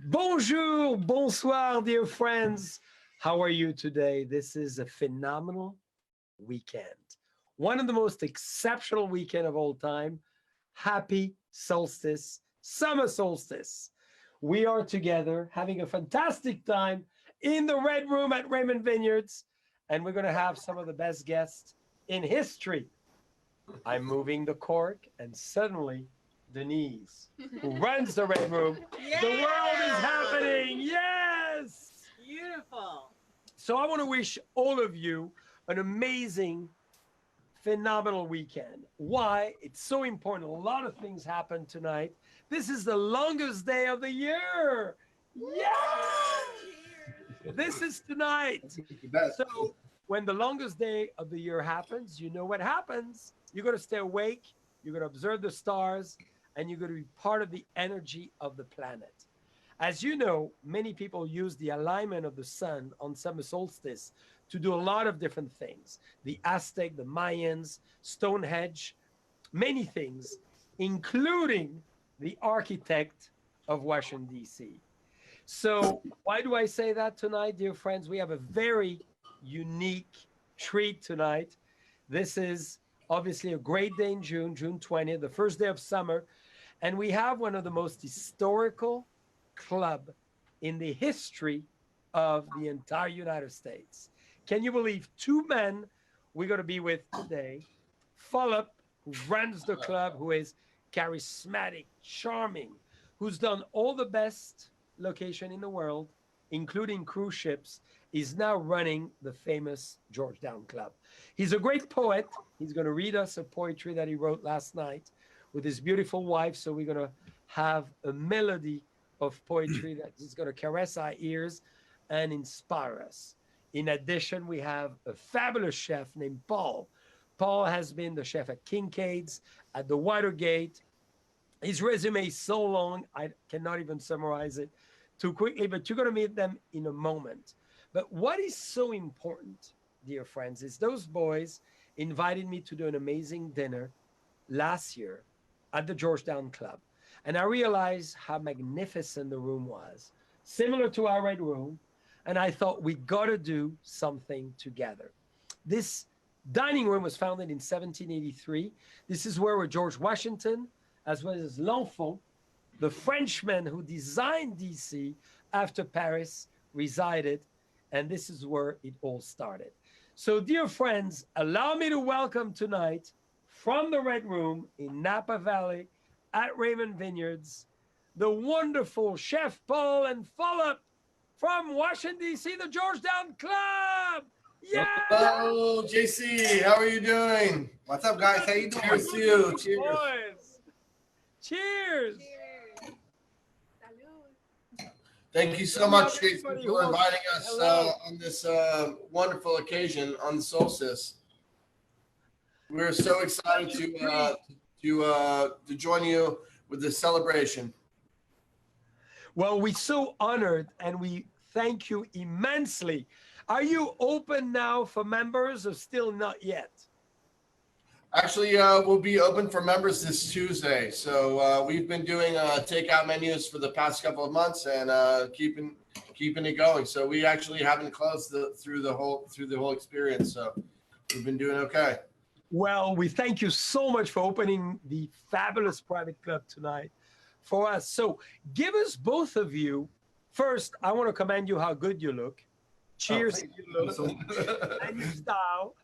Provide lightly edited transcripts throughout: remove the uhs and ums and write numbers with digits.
Bonjour, bonsoir, dear friends. How are you today? This is a phenomenal weekend. One of the most exceptional weekend of all time. Happy solstice, summer solstice. We are together having a fantastic time in the Red Room at Raymond Vineyards, and we're going to have some of the best guests in history. I'm moving the cork, and suddenly Denise, who runs the Red Room, Yeah! the world is happening. Yes. Beautiful. So I want to wish all of you an amazing, phenomenal weekend. Why? It's so important. A lot of things happen tonight. This is the longest day of the year. Yes! This is tonight. So when the longest day of the year happens, you know what happens. You're going to stay awake. You're going to observe the stars, and you're going to be part of the energy of the planet. As you know, many people use the alignment of the sun on summer solstice to do a lot of different things. The Aztec, the Mayans, Stonehenge, many things, including the architect of Washington, D.C. So why do I say that tonight, dear friends? We have a very unique treat tonight. This is obviously a great day in June, June 20th, the first day of summer. And we have one of the most historical club in the history of the entire United States. Can you believe two men we're going to be with today? Philip, who runs the club, who is charismatic, charming, who's done all the best location in the world, including cruise ships, is now running the famous Georgetown Club. He's a great poet. He's going to read us a poetry that he wrote last night with his beautiful wife. So we're going to have a melody of poetry that is going to caress our ears and inspire us. In addition, we have a fabulous chef named Paul. Paul has been the chef at Kincaid's, at the Watergate. His resume is so long, I cannot even summarize it too quickly, but you're going to meet them in a moment. But what is so important, dear friends, is those boys invited me to do an amazing dinner last year at the Georgetown Club. And I realized how magnificent the room was, similar to our Red Room. And I thought we got to do something together. This dining room was founded in 1783. This is where George Washington, as well as L'Enfant, the Frenchman who designed DC after Paris, resided. And this is where it all started. So, dear friends, allow me to welcome tonight from the Red Room in Napa Valley at Raymond Vineyards, the wonderful Chef Paul and Philip from Washington, D.C., the Georgetown Club. Yeah! Hello, JC. How are you doing? What's up, guys? How you doing? Cheers to you. Cheers. Boys. Cheers. Thank you so much, JC, for inviting us on this wonderful occasion on the solstice. We're so excited to join you with this celebration. Well, we're so honored and we thank you immensely. Are you open now for members or still not yet? Actually, we'll be open for members this Tuesday. So we've been doing takeout menus for the past couple of months and keeping it going. So we actually haven't closed through the whole experience. So we've been doing okay. Well, we thank you so much for opening the fabulous private club tonight for us. So give us, both of you, first, I want to commend you how good you look. Cheers to you look and your style,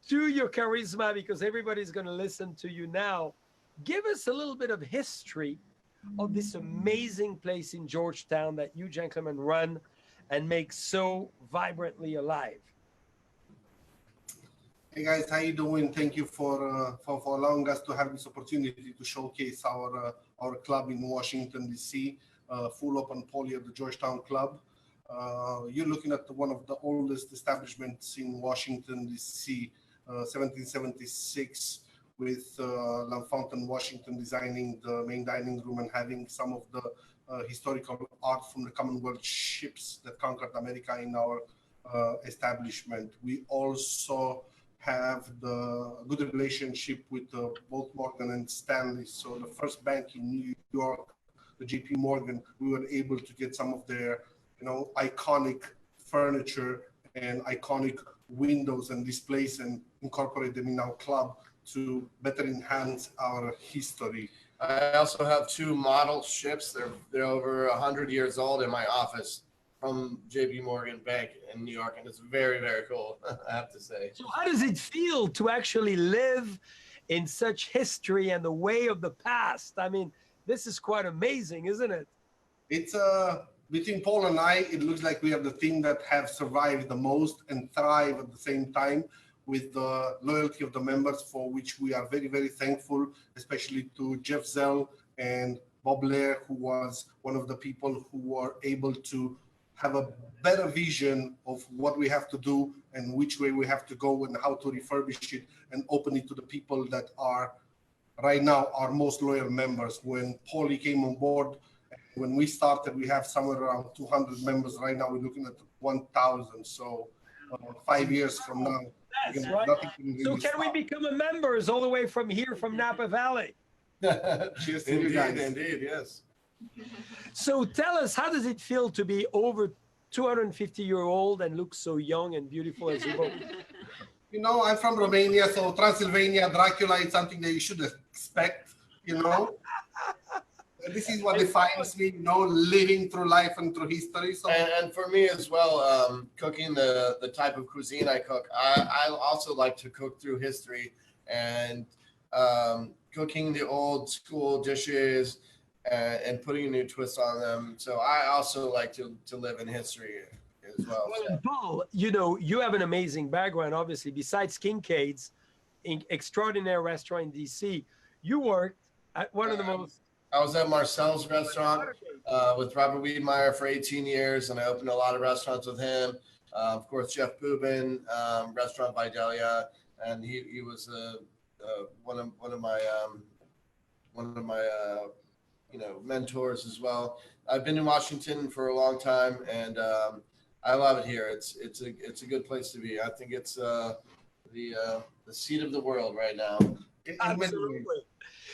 to your charisma, because everybody's going to listen to you now. Give us a little bit of history of this amazing place in Georgetown that you gentlemen run and make so vibrantly alive. Hey guys, how you doing? Thank you for allowing us to have this opportunity to showcase our club in Washington, D.C., full open poly of the Georgetown Club. You're looking at one of the oldest establishments in Washington, D.C., 1776, with L'Enfant and Washington designing the main dining room and having some of the historical art from the Commonwealth ships that conquered America in our establishment. We also have the good relationship with both Morgan and Stanley. So the first bank in New York the JP Morgan, we were able to get some of their, iconic furniture and iconic windows and displays and incorporate them in our club to better enhance our history. I also have 2 model ships. They're over 100 years old in my office from JP Morgan Bank in New York, and it's very, very cool, I have to say. So how does it feel to actually live in such history and the way of the past? I mean, this is quite amazing, isn't it? It's between Paul and I, it looks like we are the team that have survived the most and thrive at the same time, with the loyalty of the members, for which we are very, very thankful, especially to Jeff Zell and Bob Blair, who was one of the people who were able to have a better vision of what we have to do and which way we have to go and how to refurbish it and open it to the people that are right now our most loyal members. When Paulie came on board, when we started, we have somewhere around 200 members. Right now, we're looking at 1,000. So 5 years from now, That's right. So can we become a members all the way from here, from Napa Valley? Cheers to you guys. Indeed, yes. So tell us, how does it feel to be over 250-year-old and look so young and beautiful as you both? I'm from Romania, so Transylvania, Dracula is something that you should expect, This is what defines me, living through life and through history. So. And for me as well, cooking the type of cuisine I cook, I also like to cook through history and cooking the old school dishes and putting a new twist on them. So I also like to live in history as well. Well, Paul, you have an amazing background, obviously. Besides Kincaid's extraordinary restaurant in DC, you worked at one of the most... I was at Marcel's restaurant with Robert Wiedemeyer for 18 years, and I opened a lot of restaurants with him. Of course, Jeff Boobin, Restaurant Vidalia, and he was one of my mentors as well. I've been in Washington for a long time, and I love it here. It's a good place to be. I think it's the seat of the world right now. Absolutely.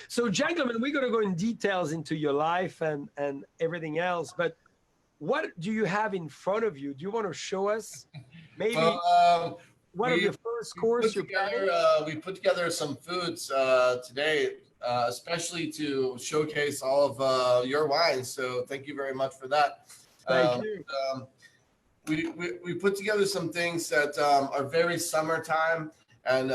So, gentlemen, we're going to go in details into your life and everything else. But what do you have in front of you? Do you want to show us maybe one of your first course? We put together some foods today, especially to showcase all of your wines. So thank you very much for that. Thank you. We put together some things that are very summertime, and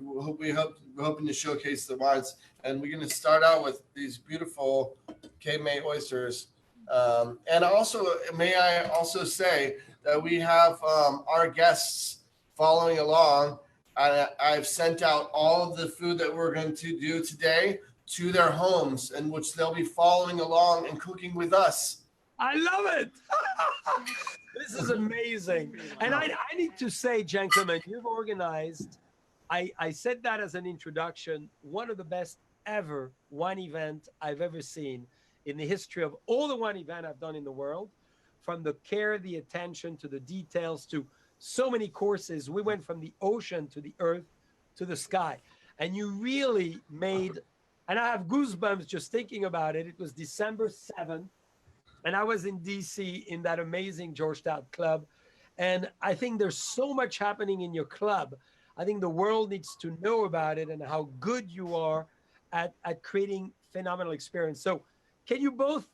we're hoping to showcase the wines. And we're going to start out with these beautiful Cape May oysters. And also, may I also say that we have our guests following along. I've sent out all of the food that we're going to do today to their homes, in which they'll be following along and cooking with us. I love it. This is amazing. And I need to say, gentlemen, you've organized, I said that as an introduction, one of the best ever wine event I've ever seen in the history of all the wine event I've done in the world, from the care, the attention, to the details, to so many courses. We went from the ocean to the earth to the sky, and you really made, and I have goosebumps just thinking about it. It was December 7th, and I was in DC in that amazing Georgetown Club, and I think there's so much happening in your club. I think the world needs to know about it and how good you are at creating phenomenal experience. So can you both,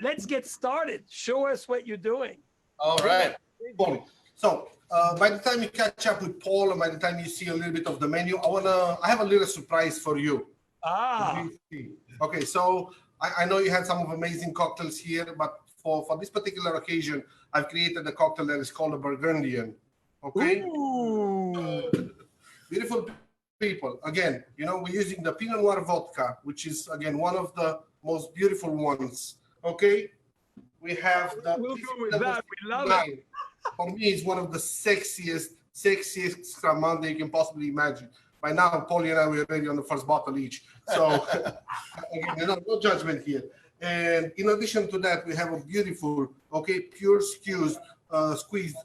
let's get started. Show us what you're doing. All right. So by the time you catch up with Paul and by the time you see a little bit of the menu, I have a little surprise for you. Okay, so I know you had some amazing cocktails here, but for this particular occasion, I've created a cocktail that is called a Burgundian. Okay. Ooh. Beautiful people. Again, we're using the Pinot Noir vodka, which is, again, one of the most beautiful ones. Okay. We have the... We'll go with that. We love it. For me, it's one of the sexiest Scramante you can possibly imagine. By now, Paulie and I were already on the first bottle each. So, again, no judgment here. And in addition to that, we have a beautiful, pure squeezed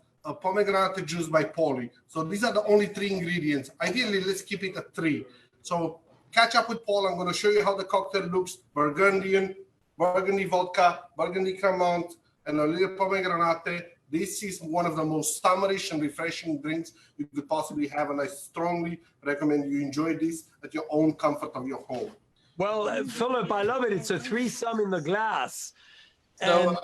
pomegranate juice by Paulie. So these are the only 3 ingredients. Ideally, let's keep it at 3. So catch up with Paul. I'm going to show you how the cocktail looks. Burgundian, burgundy vodka, burgundy Cremant, and a little pomegranate. This is one of the most summerish and refreshing drinks you could possibly have, and I strongly recommend you enjoy this at your own comfort of your home. Well, Philip, I love it. It's a threesome in the glass. So And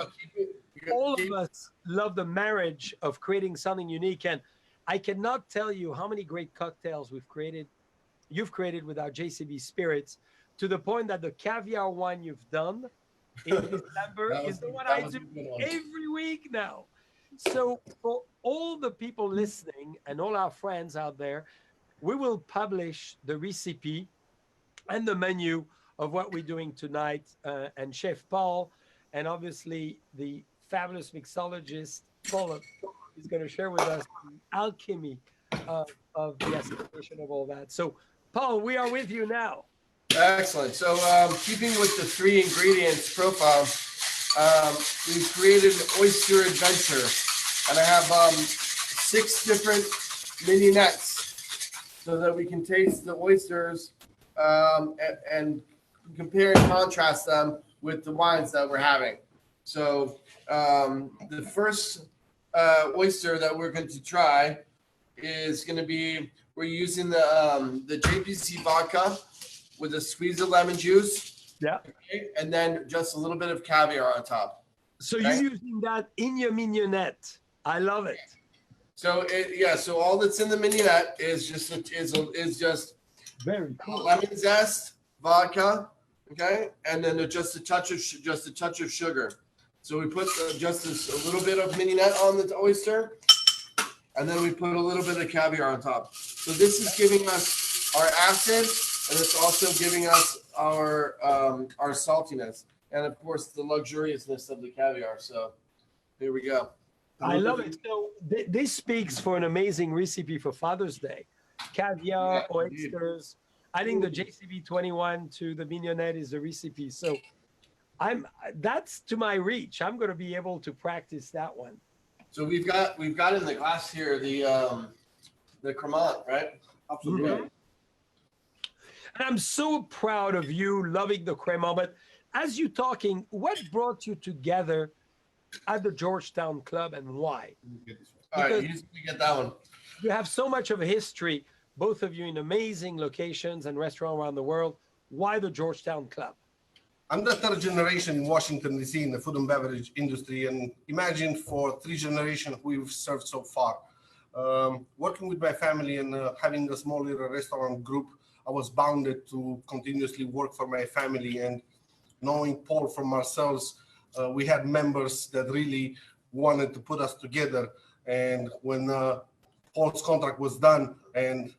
all of us love the marriage of creating something unique. And I cannot tell you how many great cocktails you've created with our JCB spirits, to the point that the caviar wine you've done in December is the one I do every week now. So for all the people listening and all our friends out there, we will publish the recipe and the menu of what we're doing tonight. And Chef Paul, and obviously the fabulous mixologist Paul is going to share with us the alchemy of the assimilation of all that. So Paul, we are with you now. Excellent. So keeping with the 3 ingredients profile, we've created an oyster adventure, and I have 6 different mini-nets so that we can taste the oysters and compare and contrast them with the wines that we're having. So the first oyster that we're going to try is going to be, we're using the JPC vodka with a squeeze of lemon juice. Yeah. Okay, and then just a little bit of caviar on top. So Okay. you're using that in your mignonette. I love it. So so all that's in the mignonette is just Very cool. lemon zest, vodka, okay, and then just a touch of sugar. So we put just a little bit of mignonette on the oyster, and then we put a little bit of caviar on top. So this is giving us our acid, and it's also giving us our saltiness, and of course the luxuriousness of the caviar. So here we go. I love it. So this speaks for an amazing recipe for Father's Day. Caviar, Yeah, indeed. oysters. I think the JCB 21 to the mignonette is a recipe. So that's to my reach. I'm going to be able to practice that one. So we've got in the glass here the Cremant, right? Absolutely. Mhm. And I'm so proud of you loving the crema. But as you're talking, what brought you together at the Georgetown Club and why? All right, Because- you get that one. You have so much of a history, both of you in amazing locations and restaurants around the world. Why the Georgetown Club? I'm the 3rd generation in Washington, D.C. in the food and beverage industry. And imagine for 3 generations we've served so far. Working with my family and having a small little restaurant group, I was bounded to continuously work for my family. And knowing Paul from Marcel's, we had members that really wanted to put us together. And when Paul's contract was done and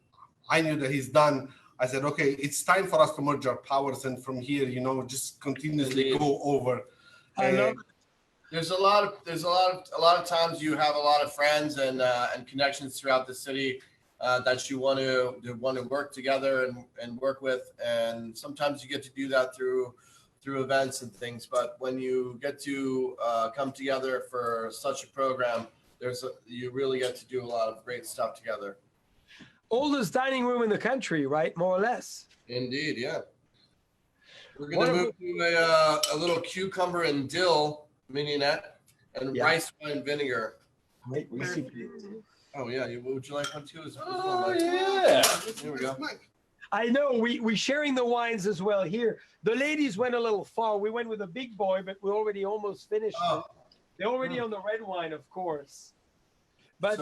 I knew that he's done, I said, okay, it's time for us to merge our powers, and from here, just continuously go over. I love it. There's a lot of times you have a lot of friends and connections throughout the city that you want to work together and work with, and sometimes you get to do that through events and things. But when you get to come together for such a program, you really get to do a lot of great stuff together. Oldest dining room in the country, right? More or less. Indeed, yeah. We're going to move to a little cucumber and dill mignonette and rice wine vinegar. Great recipe. Oh yeah, would you like one too? Yeah. Here we go. I know we're sharing the wines as well here. The ladies went a little far. We went with a big boy, but we already almost finished it. They're already on the red wine, of course. But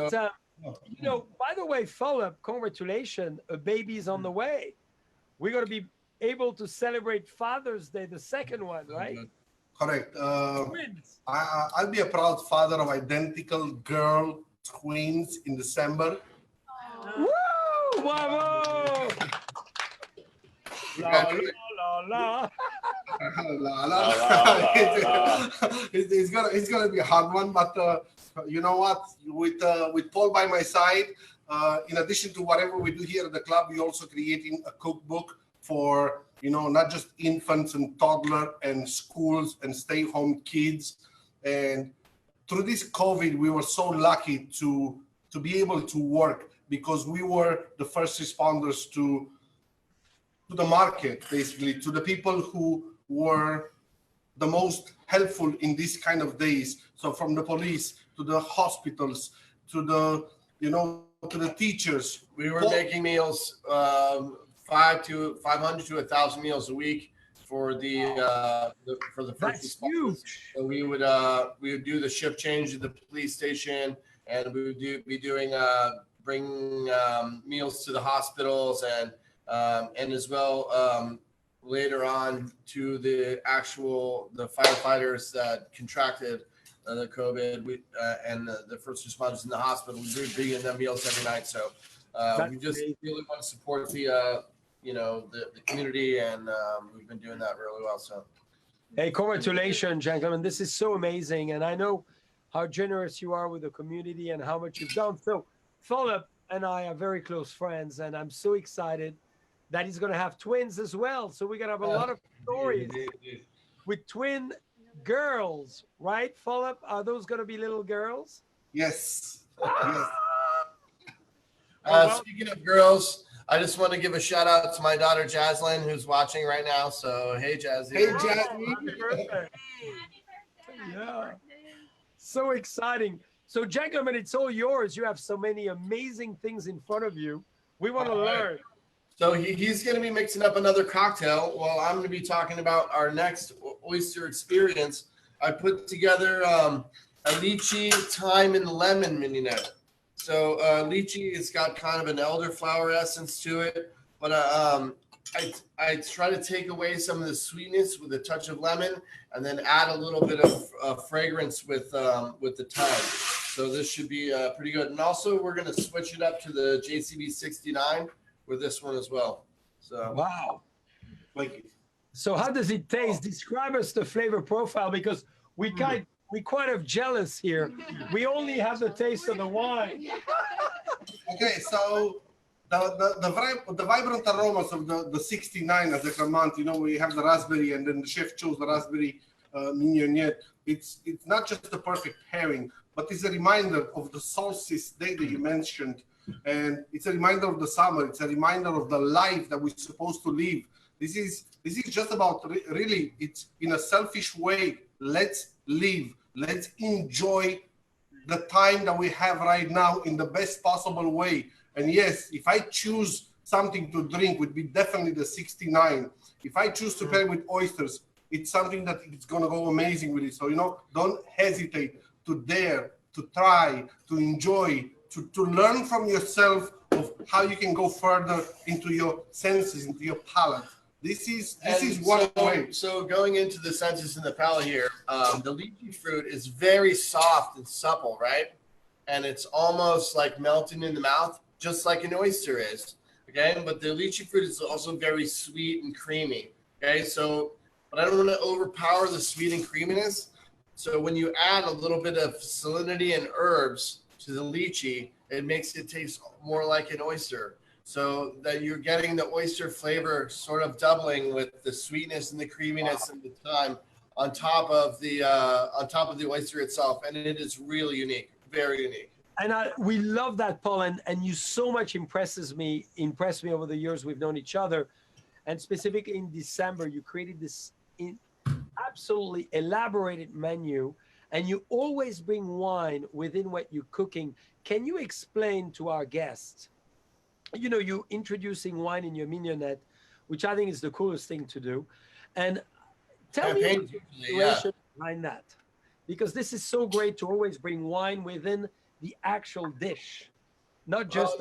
by the way, Philip, congratulations. A baby's on the way. We're going to be able to celebrate Father's Day, the second one, right? Correct. Twins. I'll be a proud father of identical girl twins in December. Woo! Bravo! La, la, la, la. It's gonna be a hard one, but you know what? With Paul by my side, in addition to whatever we do here at the club, we're also creating a cookbook for not just infants and toddler and schools and stay-home kids. And through this COVID, we were so lucky to be able to work because we were the first responders to the market, basically, to the people who were the most helpful in this kind of days. So from the police to the hospitals to the, to the teachers. We were making meals, 500 to 1,000 meals a week for the first That's responders. huge. So we would do the shift change at the police station, and we would be doing bring meals to the hospitals and as well later on to the firefighters that contracted the COVID and the first responders in the hospital. We were bringing them meals every night. So we just really want to support the community, and we've been doing that really well. So, hey, congratulations, gentlemen. This is so amazing, and I know how generous you are with the community and how much you've done. So, Philip and I are very close friends, and I'm so excited that he's going to have twins as well. So we're going to have a lot of stories with twin girls, right, Philip? Are those going to be little girls? Yes. Speaking of girls, I just want to give a shout out to my daughter Jaslyn, who's watching right now. So hey, Jazzy. Hey, Jazzy. Happy birthday. Yeah. So exciting. So, gentlemen, it's all yours. You have so many amazing things in front of you. We want to learn. So he's going to be mixing up another cocktail while I'm going to be talking about our next oyster experience. I put together a lychee, thyme, and lemon mignonette. So lychee, it's got kind of an elderflower essence to it, but I try to take away some of the sweetness with a touch of lemon, and then add a little bit of fragrance with the thyme. So this should be pretty good. And also, we're going to switch it up to the JCB 69 with this one as well. So wow. Like, so how does it taste? Describe us the flavor profile, because we quite of jealous here. We only have the taste of the wine. Okay, so the vibrant aromas of the 69 as the Cremant, we have the raspberry, and then the chef chose the raspberry mignonette. It's not just the perfect pairing, but it's a reminder of the solstice day that you mentioned. And it's a reminder of the summer. It's a reminder of the life that we're supposed to live. This is just about really, it's in a selfish way. Let's live. Let's enjoy the time that we have right now in the best possible way. And yes, if I choose something to drink, would be definitely the 69. If I choose to pair with oysters, it's something that it's going to go amazing with it. So, don't hesitate to dare, to try, to enjoy, to learn from yourself of how you can go further into your senses, into your palate. This is one way. So going into the senses and the palate here, the lychee fruit is very soft and supple, right? And it's almost like melting in the mouth, just like an oyster is. Okay, but the lychee fruit is also very sweet and creamy. Okay, so but I don't want to overpower the sweet and creaminess. So when you add a little bit of salinity and herbs to the lychee, it makes it taste more like an oyster. So that you're getting the oyster flavor sort of doubling with the sweetness and the creaminess and the thyme on top of the oyster itself, and it is really unique, very unique. And we love that, Paul, and you so much impressed me over the years we've known each other, and specifically in December, you created this absolutely elaborated menu, and you always bring wine within what you're cooking. Can you explain to our guests? You introducing wine in your mignonette, which I think is the coolest thing to do. And tell me the situation behind that, because this is so great to always bring wine within the actual dish, not just.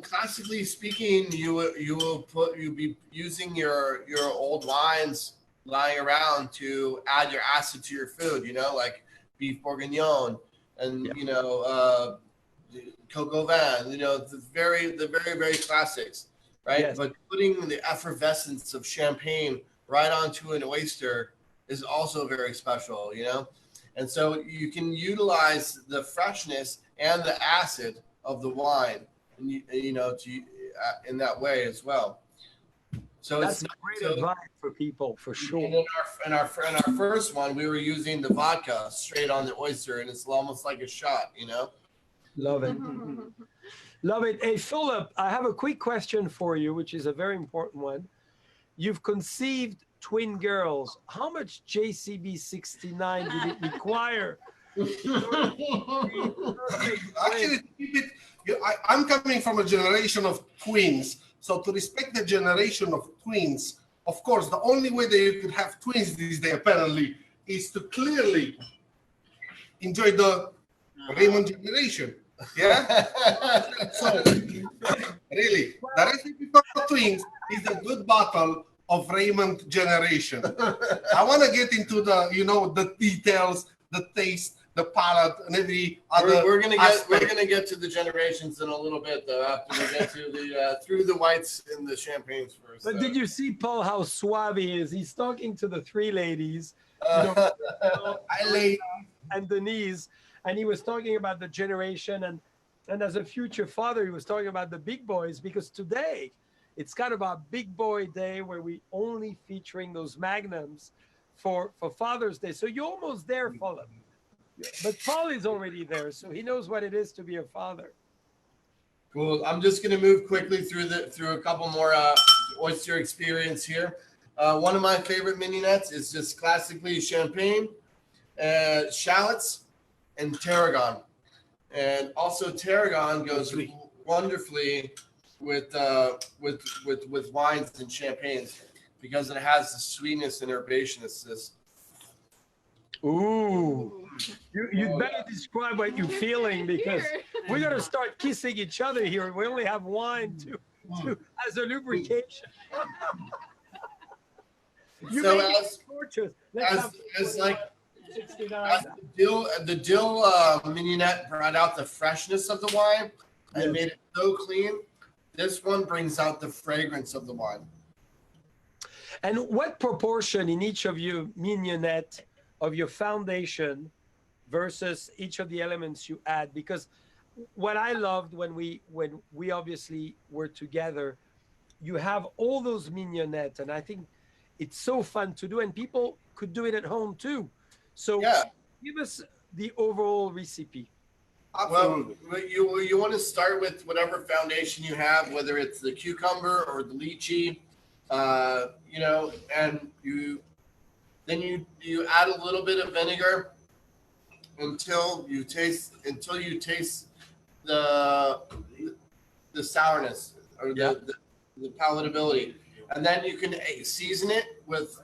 Classically speaking, you'll be using your old wines lying around to add your acid to your food. Like beef bourguignon and coq au vin, the very, very classics, right? Yes. But putting the effervescence of champagne right onto an oyster is also very special, And so you can utilize the freshness and the acid of the wine, and in that way as well. So that's great advice for people, for sure. In our first one, we were using the vodka straight on the oyster, and it's almost like a shot, Love it. Love it. Hey, Philip, I have a quick question for you, which is a very important one. You've conceived twin girls. How much JCB 69 did it require? Actually, to keep it, I'm coming from a generation of twins. So to respect the generation of twins, of course, the only way that you could have twins these days, apparently, is to clearly enjoy the Raymond generation. Yeah? So, really, the recipe for twins is a good bottle of Raymond generation. I want to get into the, the details, the taste, the palate, and every other. We're gonna get to the generations in a little bit, though. After we get to the through the whites and the champagnes first. But did you see, Paul, how suave he is? He's talking to the three ladies, and Denise, and he was talking about the generation, and as a future father, he was talking about the big boys, because today it's kind of our big boy day where we only featuring those magnums for Father's Day. So you're almost there, Philip. But Paul is already there, so he knows what it is to be a father. Cool. I'm just going to move quickly through a couple more oyster experience here. One of my favorite mignonettes is just classically champagne, shallots, and tarragon. And also tarragon goes wonderfully with wines and champagnes because it has the sweetness and herbaceousness. Ooh. You'd better describe what you're feeling, because we're going to start kissing each other here. We only have wine to as a lubrication. So as the dill mignonette brought out the freshness of the wine and made it so clean, this one brings out the fragrance of the wine. And what proportion in each of your mignonette of your foundation versus each of the elements you add? Because what I loved when we obviously were together, you have all those mignonettes, and I think it's so fun to do, and people could do it at home too. So give us the overall recipe. Well, you want to start with whatever foundation you have, whether it's the cucumber or the lychee, and you add a little bit of vinegar until you taste the sourness or the palatability, and then you can season it with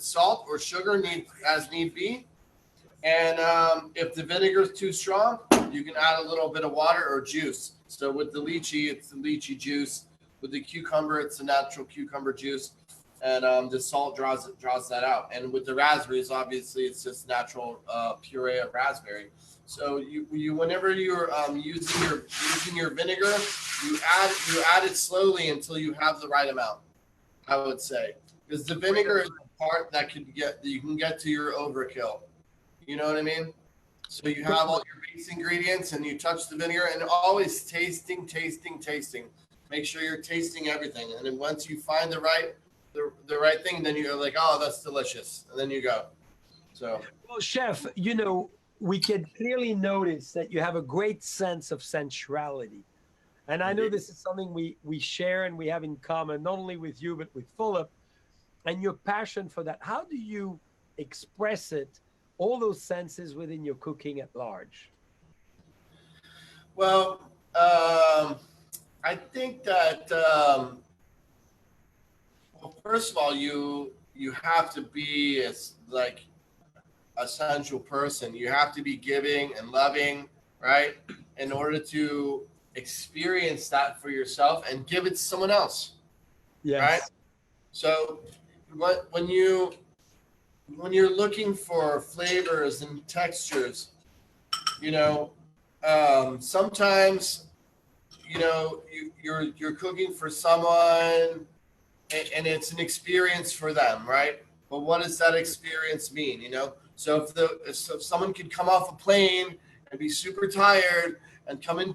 salt or sugar as need be. And if the vinegar is too strong, you can add a little bit of water or juice. So with the lychee, it's the lychee juice. With the cucumber, it's the natural cucumber juice. And the salt draws that out. And with the raspberries, obviously, it's just natural puree of raspberry. So you whenever you're using your vinegar, you add it slowly until you have the right amount, I would say, because the vinegar is the part that you can get to your overkill. You know what I mean? So you have all your base ingredients and you touch the vinegar, and always tasting. Make sure you're tasting everything. And then once you find the right thing, then you're like, oh, that's delicious. And then you go. So, well, Chef, we can clearly notice that you have a great sense of sensuality. And I know this is something we share and we have in common, not only with you, but with Philip, and your passion for that. How do you express it, all those senses within your cooking at large? Well, I think that, first of all, you have to be like a sensual person. You have to be giving and loving, right? In order to experience that for yourself and give it to someone else. Yes. Right? So when you're looking for flavors and textures, sometimes, you're cooking for someone and it's an experience for them, right? But what does that experience mean? So if someone could come off a plane and be super tired and come in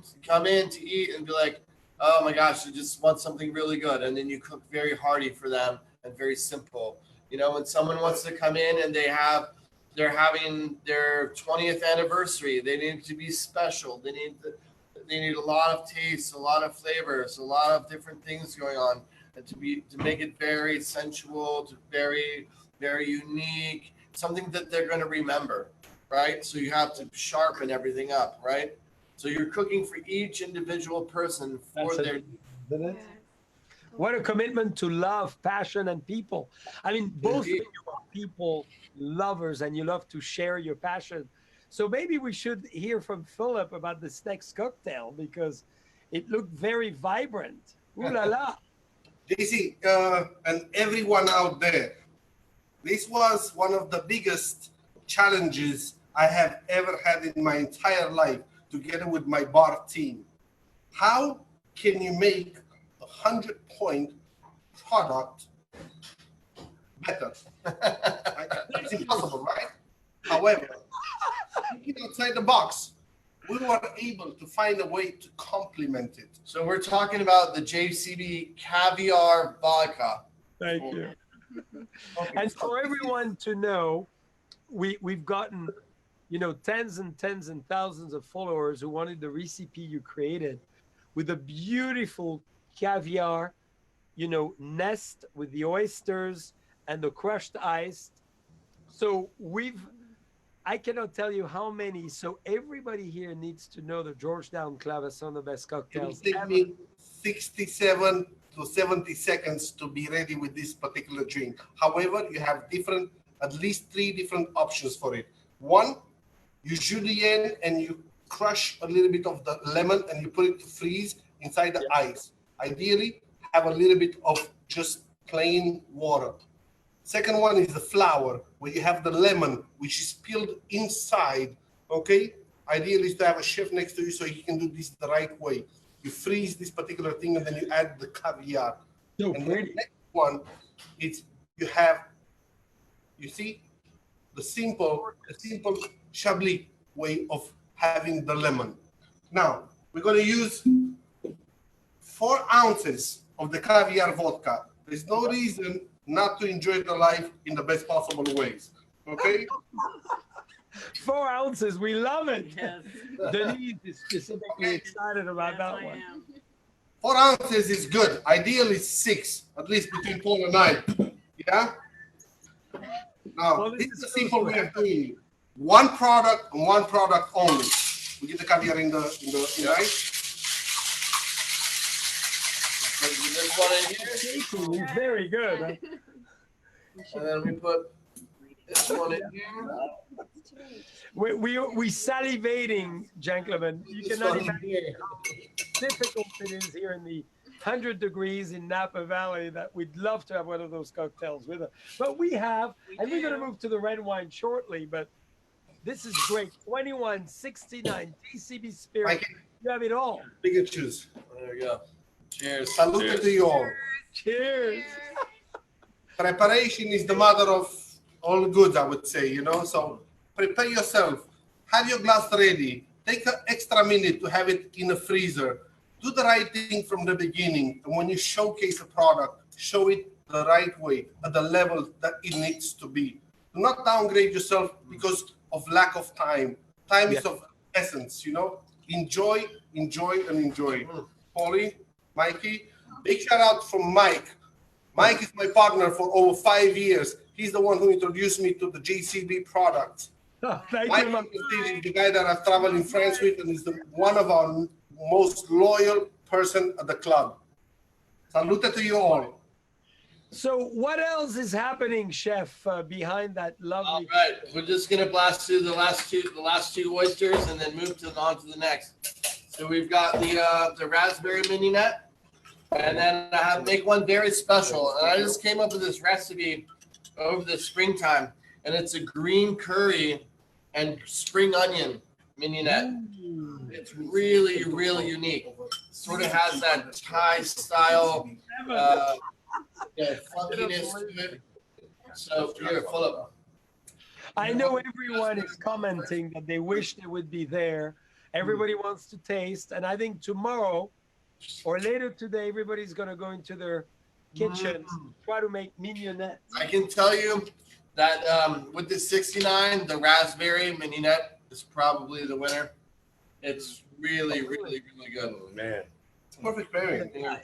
to eat and be like, oh my gosh, I just want something really good, and then you cook very hearty for them and very simple. When someone wants to come in and they're having their 20th anniversary, they need to be special. They need a lot of taste, a lot of flavors, a lot of different things going on. and to make it very sensual, to very unique, something that they're going to remember, right? So you have to sharpen everything up, right? So you're cooking for each individual person for their. What a commitment to love, passion, and people. I mean, both of Indeed. you are people lovers and you love to share your passion. So maybe we should hear from Philip about this next cocktail because it looked very vibrant. Ooh la la. JC, and everyone out there, this was one of the biggest challenges I have ever had in my entire life, together with my bar team. How can you make a 100-point product better? It's impossible, right? However, thinking outside the box, we were able to find a way to complement it. So we're talking about the JCB Caviar Vodka. Thank you. And for everyone to know, we've gotten, tens and tens and thousands of followers who wanted the recipe you created with a beautiful caviar, nest with the oysters and the crushed ice. So I cannot tell you how many. So everybody here needs to know the Georgetown Club has some of the best It will cocktails take ever. me 67 to 70 seconds to be ready with this particular drink. However, you have at least 3 different options for it. One, you julienne and you crush a little bit of the lemon and you put it to freeze inside the ice. Ideally, have a little bit of just plain water. Second one is the flour, where you have the lemon, which is peeled inside, okay? Ideally is to have a chef next to you so he can do this the right way. You freeze this particular thing and then you add the caviar. So And pretty. the next one is you see, the simple Chablis way of having the lemon. Now, we're gonna use 4 ounces of the caviar vodka. There's no reason not to enjoy the life in the best possible ways. Okay? 4 ounces, we love it. Yes. Denise is specifically excited about Yes, that I one. am. 4 ounces is good. Ideally 6, at least between 4 and 9. Yeah? Now, Well, this this is a is simple so way of doing it. One product and one product only. We get the caviar in the ice. This one in here, Tasting is very good. and then we put this one in here. We salivating, gentlemen. You This cannot one in imagine here. how difficult it is here in the 100 degrees in Napa Valley that we'd love to have one of those cocktails with us. But we have, and we're going to move to the red wine shortly, but this is great. 2169 JCB Spirit. Mikey, You have it all. pick and choose. There we go. Cheers. Salute to you all. Cheers. Preparation is the mother of all goods, I would say, So prepare yourself. Have your glass ready. Take an extra minute to have it in a freezer. Do the right thing from the beginning. And when you showcase a product, show it the right way, at the level that it needs to be. Do not downgrade yourself because of lack of time. Time is of essence, Enjoy, and enjoy. Paulie, Mikey, big shout out from Mike. Mike is my partner for over 5 years. He's the one who introduced me to the JCB products. Thank Mike you. is the guy that I've traveled in France with and is one of our most loyal person at the club. Salute to you all. So what else is happening, Chef, behind that All lovely? right, we're just gonna blast through the last two oysters and then move on to the next. So we've got the raspberry mini net, and then I have make one very special. And I just came up with this recipe over the springtime, and it's a green curry and spring onion mini net. It's really, really unique. Sort of has that Thai style funkiness to it. So here, full up. I know everyone is commenting that they wish they would be there. Everybody wants to taste. And I think tomorrow or later today, everybody's going to go into their kitchens, try to make mignonette. I can tell you that with the 69, the raspberry mini net is probably the winner. It's really, really, really good. Oh, man. Perfect pairing. Yeah.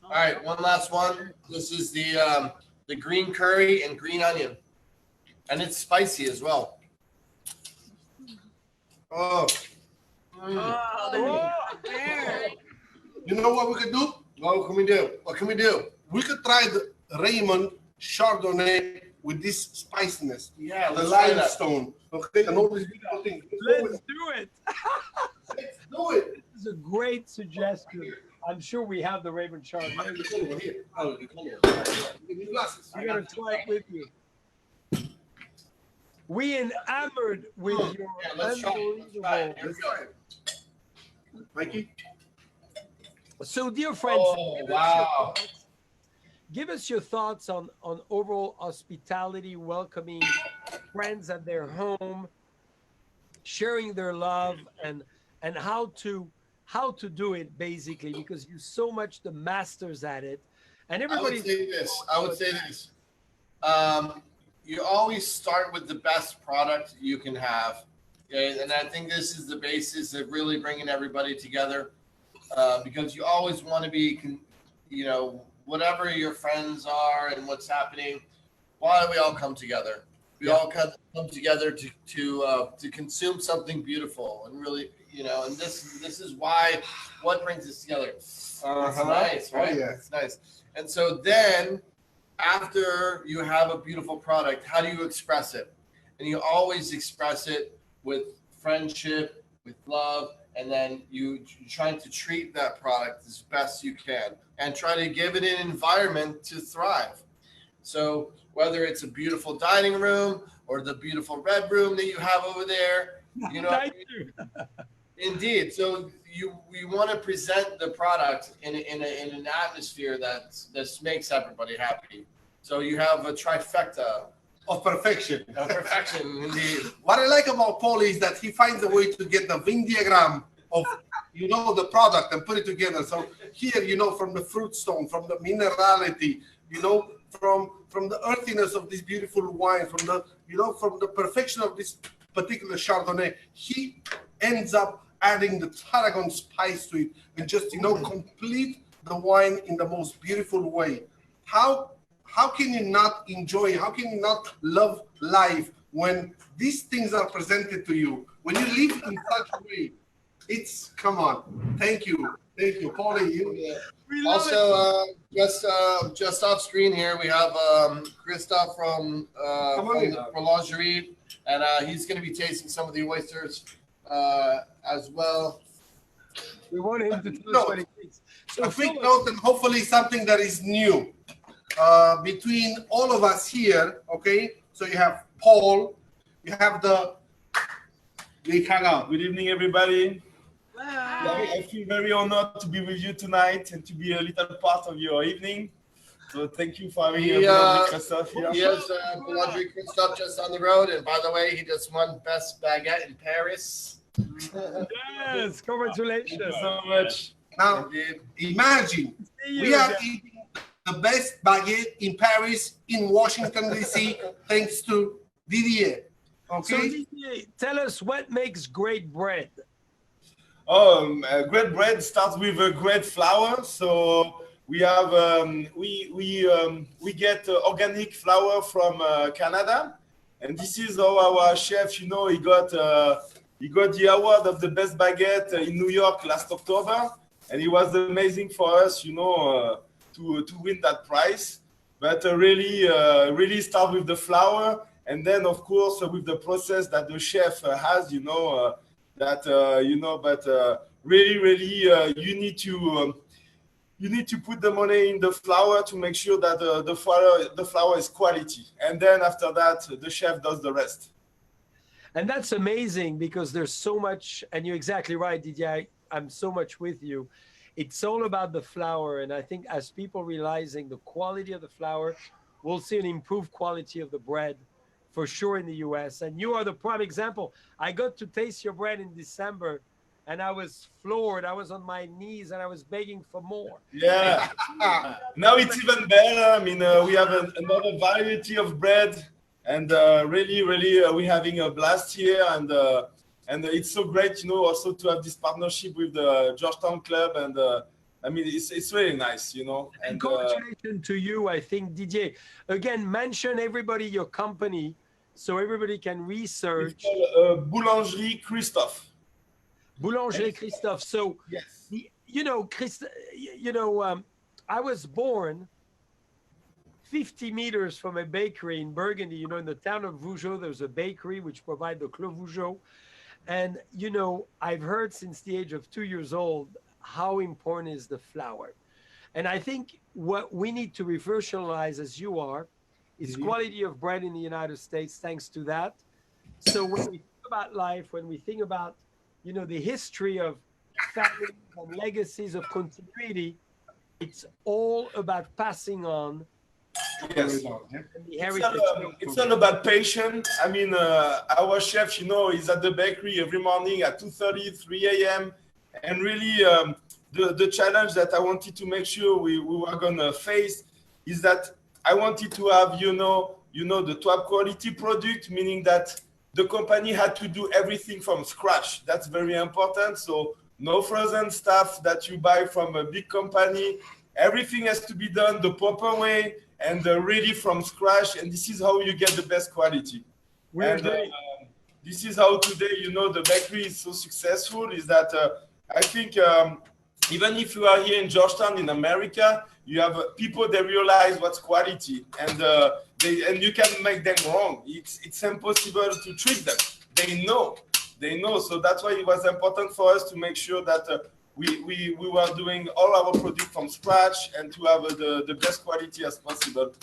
All right, one last one. This is the green curry and green onion, and it's spicy as well. Oh, Oh, there. you know what we could do? What can we do? What can we do? We could try the Raymond Chardonnay with this spiciness. Yeah, The let's try that. limestone. Okay, and all these beautiful things. Let's do it. Let's do it. This is a great suggestion. I'm sure we have the Raven Chardonnay. Oh, give me glasses. I'm gonna try it with you. We enamored with your Yeah, let's try it. Let's try it. Here we go. Mikey? So, dear friends, Oh, wow. give us your thoughts on overall hospitality, welcoming friends at their home, sharing their love, and how to do it basically, because you're so much the masters at it, and I would everybody's say this. You always start with the best product you can have. Okay? And I think this is the basis of really bringing everybody together, because you always want to be, whatever your friends are and what's happening, why do we all come together? We all come together to consume something beautiful and really, and this is what brings us together. It's nice, right? Oh, yeah. It's nice. And so then after you have a beautiful product, how do you express it? And you always express it with friendship, with love, and then you're trying to treat that product as best you can and try to give it an environment to thrive. So whether it's a beautiful dining room or the beautiful red room that you have over there, Thank you. Indeed. So you want to present the product in an atmosphere that makes everybody happy. So you have a trifecta Of perfection. of perfection, indeed. What I like about Paul is that he finds a way to get the Venn diagram of, the product and put it together. So here, from the fruit stone, from the minerality, from the earthiness of this beautiful wine, from the perfection of this particular Chardonnay, he ends up adding the tarragon spice to it and just, complete the wine in the most beautiful way. How can you not enjoy, how can you not love life when these things are presented to you? When you live in such a way, come on. Thank you, Paulie. Also, just off screen here, we have Christoph from Boulangerie, and he's going to be tasting some of the oysters as well. We want him to tell us what he thinks. So A quick note, and hopefully something that is new between all of us here. Okay, so you have Paul, you have the Good evening, everybody. I feel very honored to be with you tonight and to be a little part of your evening. So thank you for having me, Christoph here. He has Boulangerie Christoph just on the road, and by the way, he just won Best Baguette in Paris. Yes, congratulations. Thank you so much. now. Imagine we are eating the best baguette in Paris, in Washington D.C., thanks to Didier. So Okay. Didier, tell us what makes great bread. Great bread starts with a great flour. So we have we get organic flour from Canada, and this is how our chef, he got the award of the best baguette in New York last October, and it was amazing for us, to win that prize. But really start with the flour, and then of course with the process that the chef has, really you need to put the money in the flour to make sure that the flour is quality, and then after that the chef does the rest. And that's amazing because there's so much, and you're exactly right, Didier. I'm so much with you. It's all about the flour, and I think as people realizing the quality of the flour, we'll see an improved quality of the bread for sure in the US. And you are the prime example. I got to taste your bread in December, and I was floored. I was on my knees, and I was begging for more. Yeah. Now it's even better. I mean, we have another variety of bread, and really, we're having a blast here, and it's so great, also to have this partnership with the Georgetown Club and I mean, it's really nice, you know. And congratulations to you, I think, Didier. Again, mention everybody your company so everybody can research. It's called Boulangerie Christophe. Boulangerie Christophe. So, yes, you know, I was born 50 meters from a bakery in Burgundy. You know, in the town of Vougeot, there's a bakery which provides the Clos Vougeot. And, you know, I've heard since the age of 2 years old how important is the flour. And I think what we need to revolutionalize, as you are, is quality of bread in the United States, thanks to that. So when we think about life, when we think about, you know, the history of families and legacies of continuity, it's all about passing on. yes. And the heritage. It's all about patience. I mean, our chef, you know, is at the bakery every morning at 2:30, 3 a.m. And really, the challenge that I wanted to make sure we were gonna face is that I wanted to have, you know, the top quality product, meaning that the company had to do everything from scratch. That's very important. So no frozen stuff that you buy from a big company. Everything has to be done the proper way and ready from scratch. And this is how you get the best quality. This is how today, you know, the bakery is so successful, is that I think even if you are here in Georgetown in America, you have people that realize what's quality, and you can make them wrong. It's impossible to trick them. They know. So that's why it was important for us to make sure that we were doing all our product from scratch and to have the best quality as possible.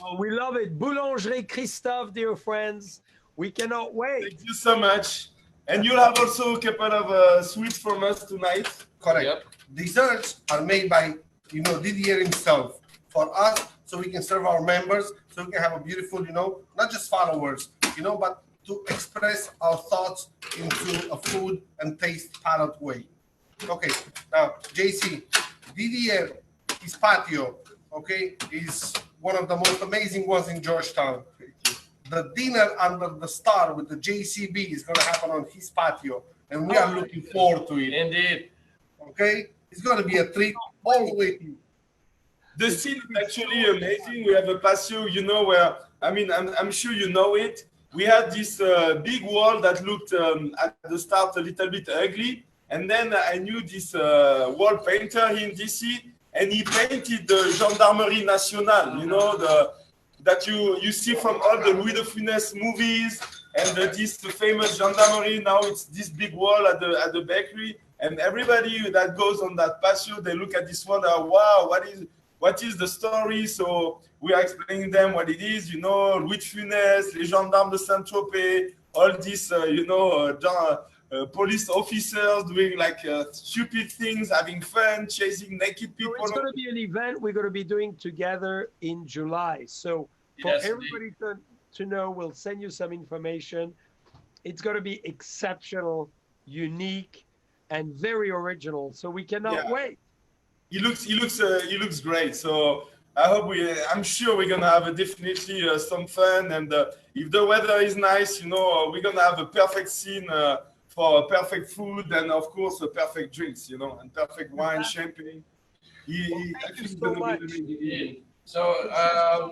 Oh, we love it. Boulangerie Christophe, dear friends. We cannot wait. Thank you so much. And you'll have also a couple of sweets from us tonight. Correct. Yep. Desserts are made by, you know, Didier himself for us, so we can serve our members, so we can have a beautiful, you know, not just followers, you know, but to express our thoughts into a food and taste palate way. Okay, now JC, Didier, his patio, okay, is one of the most amazing ones in Georgetown. The dinner under the star with the JCB is going to happen on his patio, and we are looking forward to it. Indeed. Okay, it's going to be a treat all the way through. The scene is actually amazing. We have a patio, you know, where, I mean, I'm sure you know it. We had this big wall that looked at the start a little bit ugly. And then I knew this wall painter here in DC, and he painted the Gendarmerie Nationale, you know, that you see from all the Louis de Funès movies, and this famous gendarmerie. Now it's this big wall at the bakery, and everybody that goes on that patio, they look at this one, wow, what is the story? So we are explaining them what it is, you know, Louis de Funès, les gendarmes de Saint-Tropez, all this, you know, police officers doing like stupid things, having fun, chasing naked people. So it's going to be an event we're going to be doing together in July. So for everybody to know, we'll send you some information. It's going to be exceptional, unique, and very original. So we cannot wait. He looks great. So I hope I'm sure we're gonna have definitely some fun. And if the weather is nice, you know, we're gonna have a perfect scene for perfect food and of course perfect drinks, you know, and perfect wine, champagne. Thank you so much. So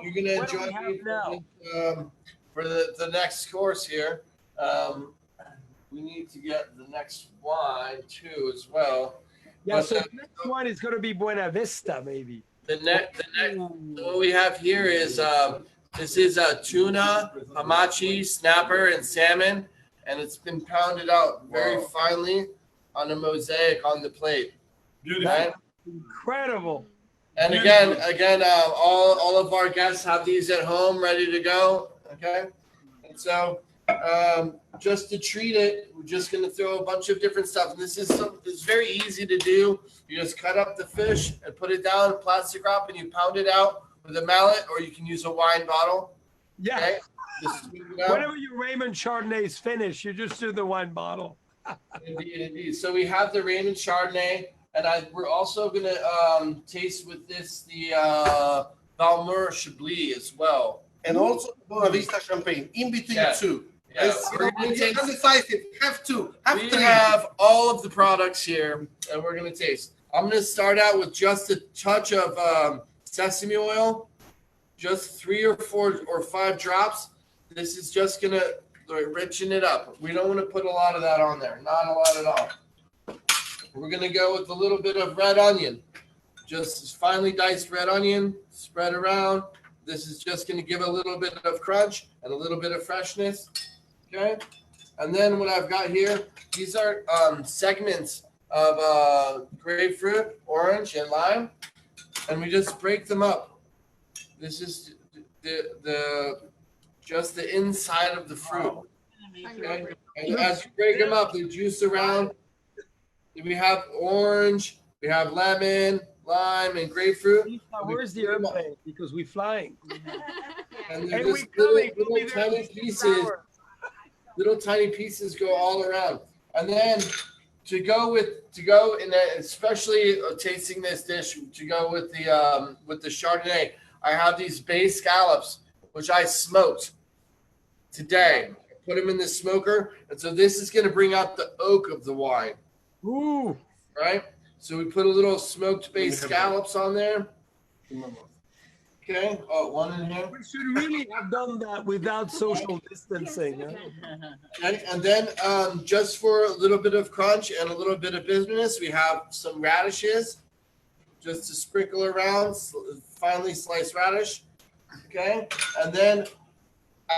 you're gonna join me for the next course here. We need to get the next wine too as well. Yeah, but so the next one is going to be Buena Vista, maybe. The next what we have here is this is tuna, hamachi, snapper, and salmon, and it's been pounded out very finely on a mosaic on the plate. Beautiful. Right? Incredible. And again, all of our guests have these at home ready to go. Okay, and so just to treat it, we're just going to throw a bunch of different stuff. And this is it's very easy to do. You just cut up the fish and put it down in plastic wrap, and you pound it out with a mallet, or you can use a wine bottle. Yeah. Okay? Whenever your Raymond Chardonnay is finished, you just do the wine bottle. Indeed. So we have the Raymond Chardonnay, and we're also going to taste with this the Valmeur Chablis as well. And also Buena Vista champagne in between the two. Yeah. Have to. We have all of the products here, and we're going to taste. I'm going to start out with just a touch of sesame oil, just 3 or 4 or 5 drops. This is just going to richen it up. We don't want to put a lot of that on there, not a lot at all. We're going to go with a little bit of red onion, just finely diced red onion, spread around. This is just going to give a little bit of crunch and a little bit of freshness. Okay. And then what I've got here, these are segments of grapefruit, orange, and lime, and we just break them up. This is just the inside of the fruit. Okay? And as you break them up, they juice around. We have orange, we have lemon, lime, and grapefruit. Where's the airplane? Because we're flying. And they're just little tiny pieces. Little tiny pieces go all around. And then to go in that, especially tasting this dish, to go with the Chardonnay, I have these bay scallops, which I smoked today. Put them in the smoker, and so this is going to bring out the oak of the wine. Ooh. Right? So we put a little smoked bay scallops on there. Okay. Oh, one in here. We should really have done that without social distancing. Huh? Okay. And then just for a little bit of crunch and a little bit of bitterness, we have some radishes just to sprinkle around, finely sliced radish. Okay. And then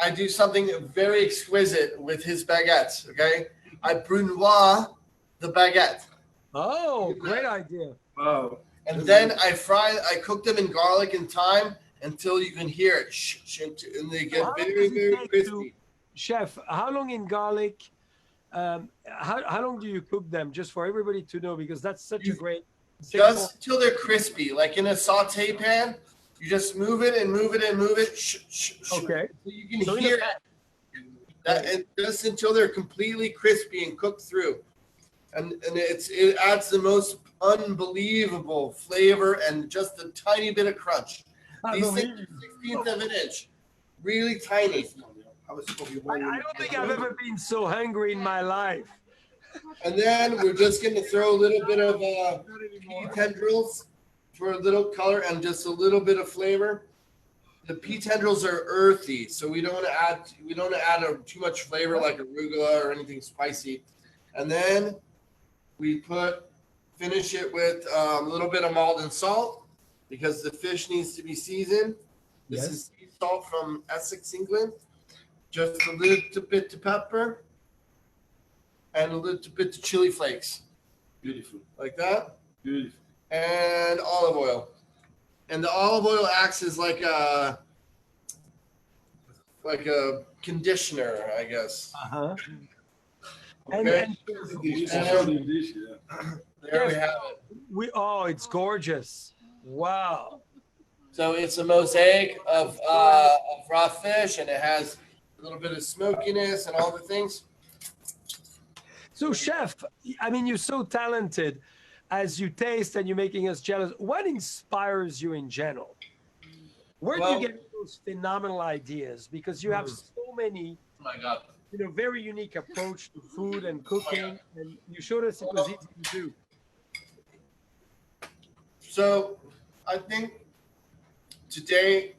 I do something very exquisite with his baguettes. Okay. I brunoise the baguette. Oh, great idea. Wow. And then I cook them in garlic and thyme until you can hear it. And they get very, very crispy. Chef, how long in garlic? How long do you cook them? Just for everybody to know, because that's such a great. Just until they're crispy, like in a saute pan. You just move it and move it and move it. Okay. So you can hear it. And just until they're completely crispy and cooked through. And it adds the most unbelievable flavor and just a tiny bit of crunch. These things are 16th of an inch, really tiny. I don't think I've ever been so hungry in my life. And then we're just going to throw a little bit of pea tendrils for a little color and just a little bit of flavor. The pea tendrils are earthy, so we don't want to add too much flavor like arugula or anything spicy. And then we finish it with a little bit of malt and salt because the fish needs to be seasoned. This is sea salt from Essex, England. Just a little bit of pepper and a little bit of chili flakes. Beautiful. Like that. Beautiful. And olive oil. And the olive oil acts as like a conditioner, I guess. Uh-huh. Okay. There we have it. It's gorgeous. Wow. So it's a mosaic of raw fish, and it has a little bit of smokiness and all the things. So, Chef, I mean, you're so talented. As you taste and you're making us jealous, what inspires you in general? Where do you get those phenomenal ideas? Because you have so many, Oh my God. Very unique approach to food and cooking, and you showed us it was easy to do. So I think today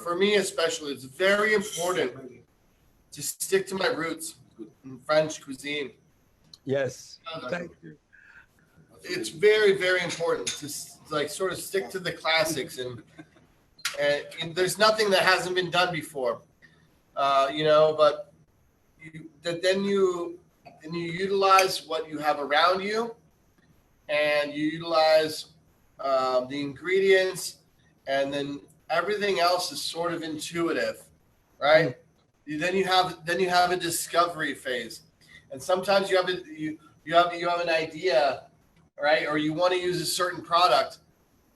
for me especially, it's very important to stick to my roots in French cuisine. Yes. Thank you. It's very, very important to sort of stick to the classics, and there's nothing that hasn't been done before, but then you utilize what you have around you, and you utilize the ingredients, and then everything else is sort of intuitive, right? Then you have a discovery phase, and sometimes you have an idea. Right? Or you want to use a certain product,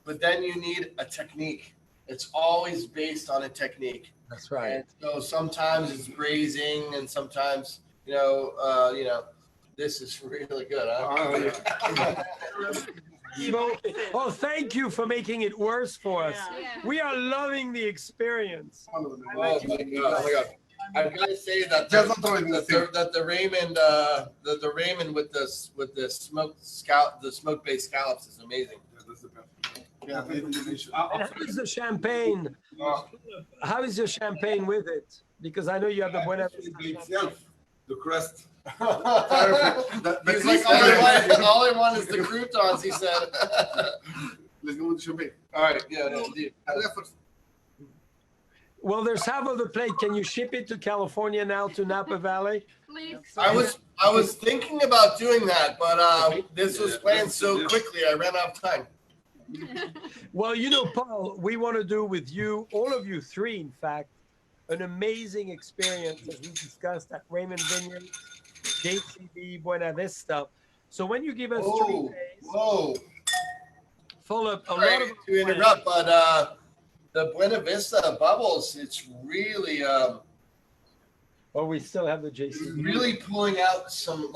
but then you need a technique. It's always based on a technique. That's right. And so sometimes it's braising, and sometimes, this is really good. Huh? Oh, thank you for making it worse for us. Yeah. We are loving the experience. Oh my God. I've got to say that Just don't throw it in the sink. the ramen with the smoke-based scallops is amazing. Yeah, And how is the champagne? How is your champagne with it? Because I know you have the Buena Vista champagne. The crust. He's like, all I want is the croutons, he said. Let's go with the champagne. All right, yeah, indeed. Well, there's half of the plate. Can you ship it to California now, to Napa Valley? Please. I was thinking about doing that, but this was planned so quickly, I ran out of time. Well, you know, Paul, we want to do with you, all of you three, in fact, an amazing experience as we discussed at Raymond Vineyard, JCB, Buena Vista. So when you give us 3 days, Whoa. full of a lot Sorry of to interrupt, but the Buena Vista bubbles, it's really oh, we still have the JCB. really pulling out some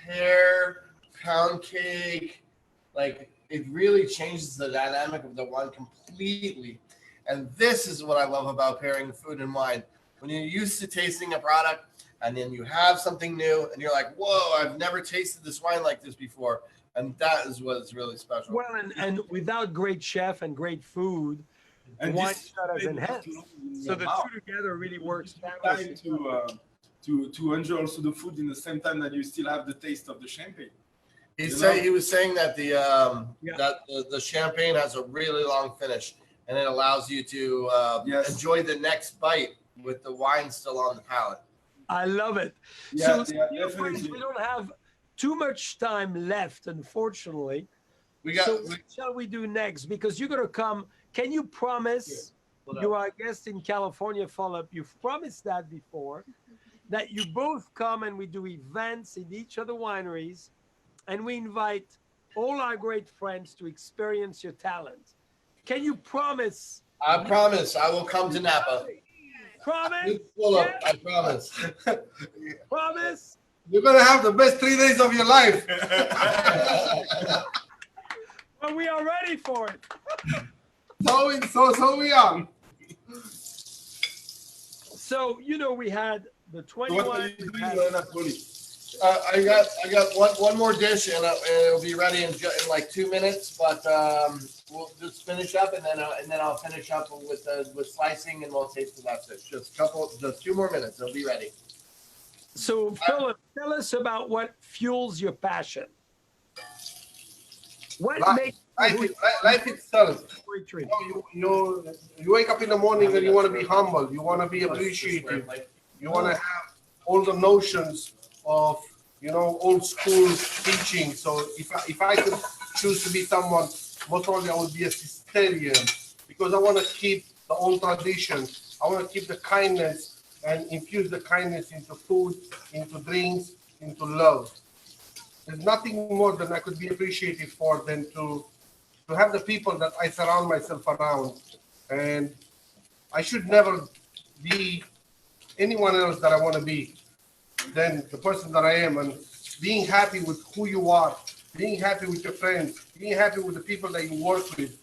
pear pound cake. Like, it really changes the dynamic of the wine completely. And this is what I love about pairing food and wine. When you're used to tasting a product and then you have something new and you're like, whoa, I've never tasted this wine like this before. And that is what's really special. Well, and without great chef and great food, And wine this shot as enhanced. So the two together really works time fabulously. to enjoy also the food in the same time that you still have the taste of the champagne. He You was saying that the champagne has a really long finish, and it allows you to enjoy the next bite with the wine still on the palate. I love it. Yeah, So, yeah, you know, friends, definitely. we don't have too much time left, unfortunately. So what shall we do next? Because you're going to come. Can you promise, you are a guest in California, Philip, you've promised that before, that you both come and we do events in each of the wineries, and we invite all our great friends to experience your talent. Can you promise? I promise I will come to Napa. Promise? Philip, I promise. Promise? You're gonna have the best 3 days of your life. Well, we are ready for it. So we are. So, you know, we had the So 21. what are you doing, Napoli? I got one more dish, and it'll be ready in like 2 minutes. But we'll just finish up, and then I'll finish up with slicing, and we'll taste the last dish. Just 2 more minutes. It'll be ready. So, Philip, tell us about what fuels your passion. What makes Life itself. great treat? You wake up in the morning and you want to be humble. You want to be appreciative. You want to have all the notions of, old school teaching. So if I could choose to be someone, most probably I would be a Cistercian, because I want to keep the old tradition. I want to keep the kindness and infuse the kindness into food, into drinks, into love. There's nothing more than I could be appreciative for than to have the people that I surround myself around. And I should never be anyone else that I want to be than the person that I am. And being happy with who you are, being happy with your friends, being happy with the people that you work with,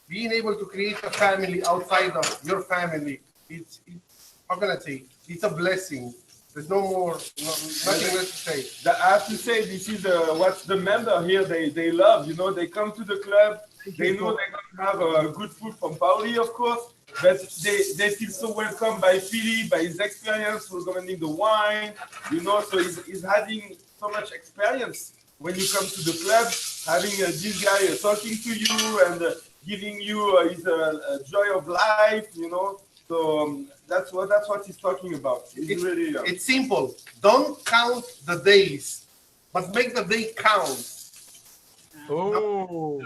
being able to create a family outside of your family, it's how can I say, it's a blessing. There's nothing less to say. I have to say, this is what the member here, they love. They come to the club. They know they're going to have good food from Pauli, of course. But they feel so welcome by Philly, by his experience recommending the wine. So he's having so much experience when you come to the club, having this guy talking to you and giving you his joy of life, So that's what he's talking about. It's simple. Don't count the days, but make the day count. Oh,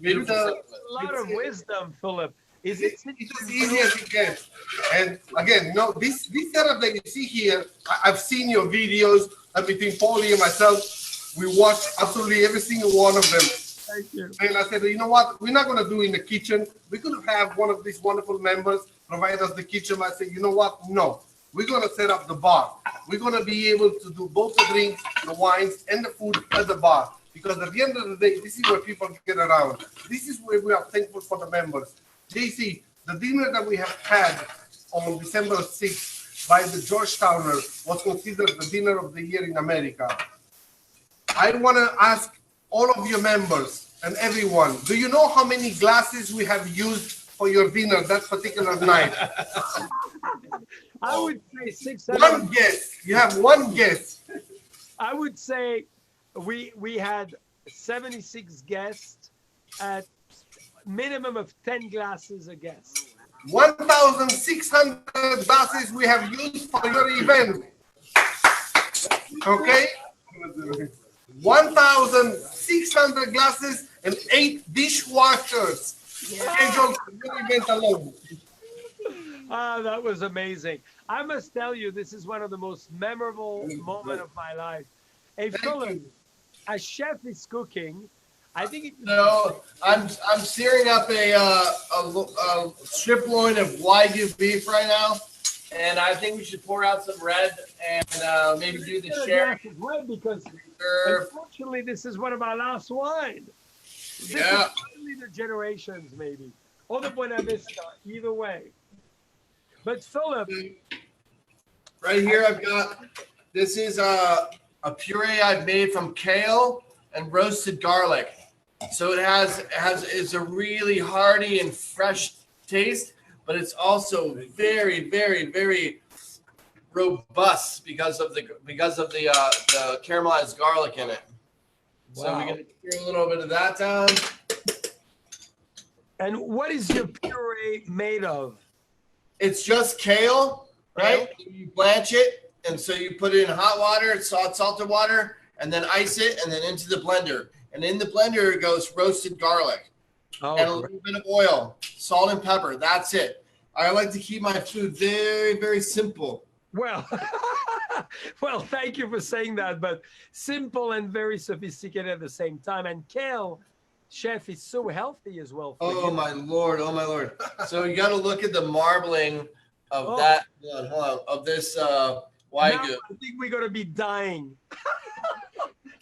It's a lot of wisdom, Philip. It's as easy as it gets. And again, this setup that you see here, I've seen your videos, and between Paulie and myself, we watched absolutely every single one of them. Thank you. And I said, you know what? We're not going to do it in the kitchen. We could have one of these wonderful members provide us the kitchen. I said, you know what? No. We're going to set up the bar. We're going to be able to do both the drinks, the wines, and the food at the bar. Because at the end of the day, this is where people get around. This is where we are thankful for the members. JC, the dinner that we have had on December 6th by the Georgetowners was considered the dinner of the year in America. I want to ask all of your members and everyone, do you know how many glasses we have used for your dinner that particular night? I would say 600. One guess. You have one guess. I would say we had 76 guests at minimum of 10 glasses a guest. 1,600 glasses we have used for your event. Okay? 1,600 glasses and 8 dishwashers scheduled for your event alone. Ah, that was amazing. I must tell you, this is one of the most memorable moments of my life. Hey, Philip, a chef is cooking. I think it. So I'm searing up a strip loin of Wagyu beef right now, and I think we should pour out some red and maybe do the share. Red because unfortunately this is one of our last wine. This Yeah. is only the generations maybe, or the Buena Vista, either way. But Philip, Right here, I've got, this is a puree I've made from kale and roasted garlic. So it's a really hearty and fresh taste, but it's also very, very, very robust because of the caramelized garlic in it. So Wow. we're gonna pour a little bit of that down. and what is your puree made of? It's just kale, right? You blanch it, and so you put it in hot water, salted water, and then ice it, and then into the blender. And in the blender goes roasted garlic and a little bit of oil, salt and pepper. That's it. I like to keep my food very, very simple. Well, well, thank you for saying that, but simple and very sophisticated at the same time. And kale, chef, is so healthy as well. For Oh you. my lord! Oh my lord! So you got to look at the marbling of Oh. that. Hold on, of this Now Wagyu. I think we're gonna be dying.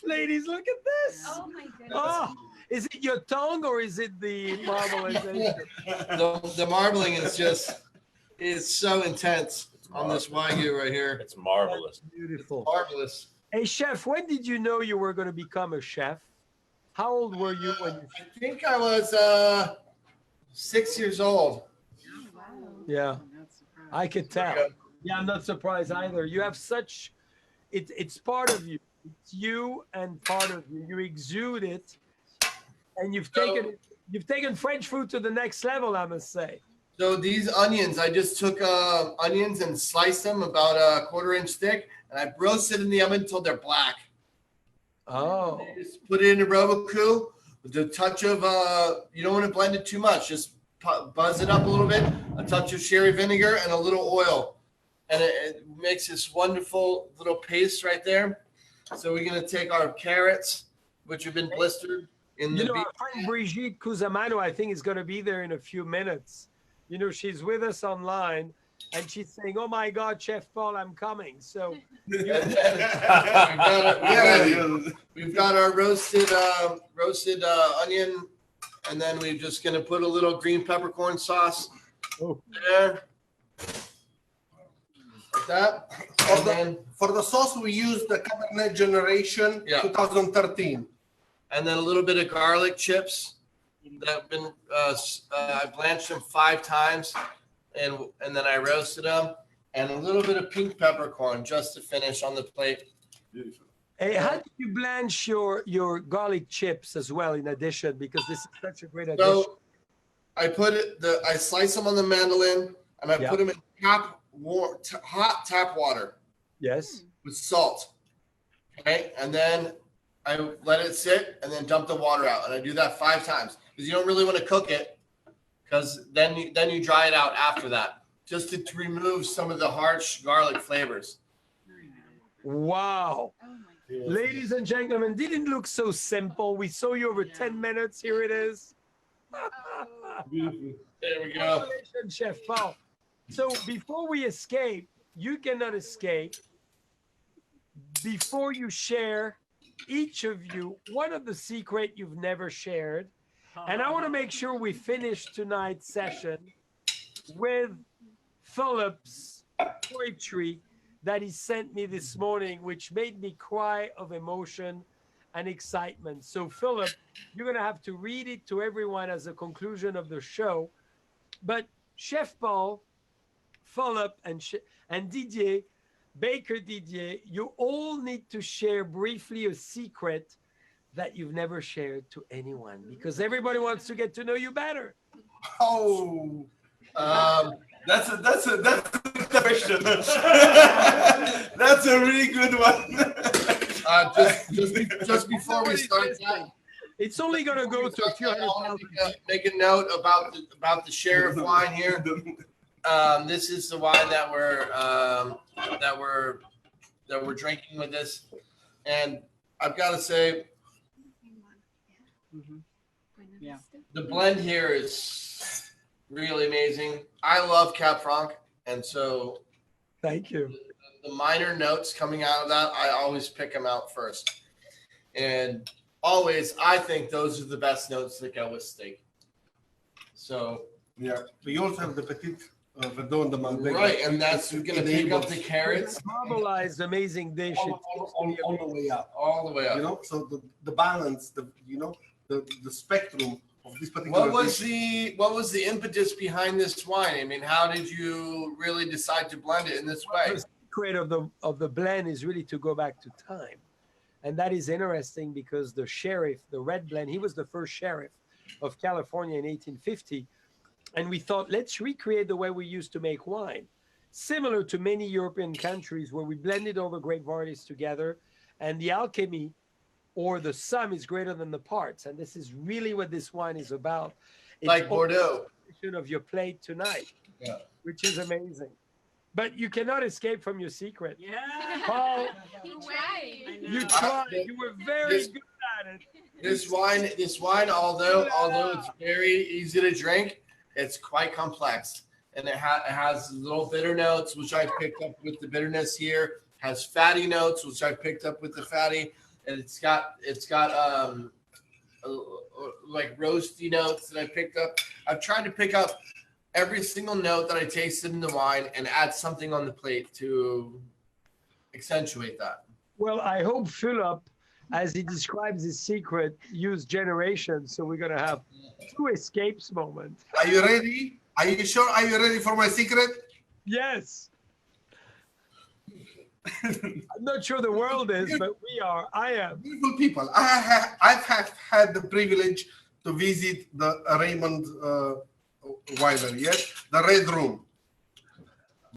Ladies, look at this. Oh my goodness. Oh, is it your tongue or is it the marbleization? The marbling is so intense on this Wagyu right here. It's marvelous. Beautiful. Marvelous. Hey, chef, when did you know you were going to become a chef? How old were you when you? I think I was 6 years old. Yeah, I could tell. Yeah, I'm not surprised either. You have such, it's part of you. It's you and part of you. You exude it, and you've taken French food to the next level, I must say. So these onions, I just took onions and sliced them about a 1/4 inch thick, and I roasted in the oven until they're black. Oh, Just put it in a Roku with a touch of, you don't want to blend it too much. Just buzz it up a little bit, a touch of sherry vinegar and a little oil. And it makes this wonderful little paste right there. So we're going to take our carrots, which have been blistered in you the know, beef. our friend Brigitte Cusamano, I think, is going to be there in a few minutes. You know, she's with us online, and she's saying, "Oh my God, Chef Paul, I'm coming." So We've got our roasted onion, and then we're just going to put a little green peppercorn sauce there. Like that. And then, For the sauce, we use the Cabernet Generation Yeah. 2013. and then a little bit of garlic chips that have been, I blanched them 5 times, and then I roasted them, and a little bit of pink peppercorn just to finish on the plate. hey, how did you blanch your garlic chips as well? In addition, because this is such a great addition. So I I slice them on the mandolin, and I Yeah. put them in hot tap water Yes. with salt. Okay, and then I let it sit, and then dump the water out, and I do that 5 times because you don't really want to cook it, because then you dry it out after that, just to remove some of the harsh garlic flavors. Wow. Oh my goodness. Ladies and gentlemen, didn't look so simple. We saw you over 10 minutes. Here it is. There we go. Congratulations, Chef Paul. So before we escape, you cannot escape. Before you share, each of you, one of the secret you've never shared. And I want to make sure we finish tonight's session with Philip's poetry that he sent me this morning, which made me cry of emotion and excitement. So, Philip, you're going to have to read it to everyone as a conclusion of the show. But Chef Paul, Philip, and Didier, Baker Didier, you all need to share briefly a secret that you've never shared to anyone, because everybody wants to get to know you better. Oh, That's a question. That's a really good one. just before we start that, It's only going to go to a few I hundred want thousand. to make a note about the sheriff wine here. This is the wine that we're drinking with this, and I've got to say, Yeah. the blend here is really amazing. I love Cab Franc, and so Thank you. the minor notes coming out of that, I always pick them out first. And always, I think those are the best notes that go with steak. So, Yeah, we also have the Petit Verdun, the Malbec. right, and that's going to pick up the carrots Marbleized amazing dish. all the way up. all the way up. You know, so the balance, the spectrum of this particular What dish. was the impetus behind this wine? I mean, how did you really decide to blend it in this way? The secret of the blend is really to go back to time. And that is interesting because the sheriff, the red blend, he was the first sheriff of California in 1850. And we thought, let's recreate the way we used to make wine, similar to many European countries where we blended all the grape varieties together, and the alchemy or the sum is greater than the parts. And this is really what this wine is about. It's Like Bordeaux. of your plate tonight, Yeah. which is amazing. But you cannot escape from your secret. Yeah. Paul, You tried. you tried. You were very good at it. This wine, although it's very easy to drink, it's quite complex, and it has little bitter notes, which I picked up with the bitterness here. Has fatty notes, which I picked up with the fatty, and it's got like roasty notes that I picked up. I've tried to pick up every single note that I tasted in the wine and add something on the plate to accentuate that. Well, I hope Philip, as he describes his secret, used generations. So we're going to have two escapes moments. Are you ready? Are you sure? Are you ready for my secret? Yes. I'm not sure the world is, but we are. I am. Beautiful people. I've had the privilege to visit the Raymond winery, yes, the Red Room.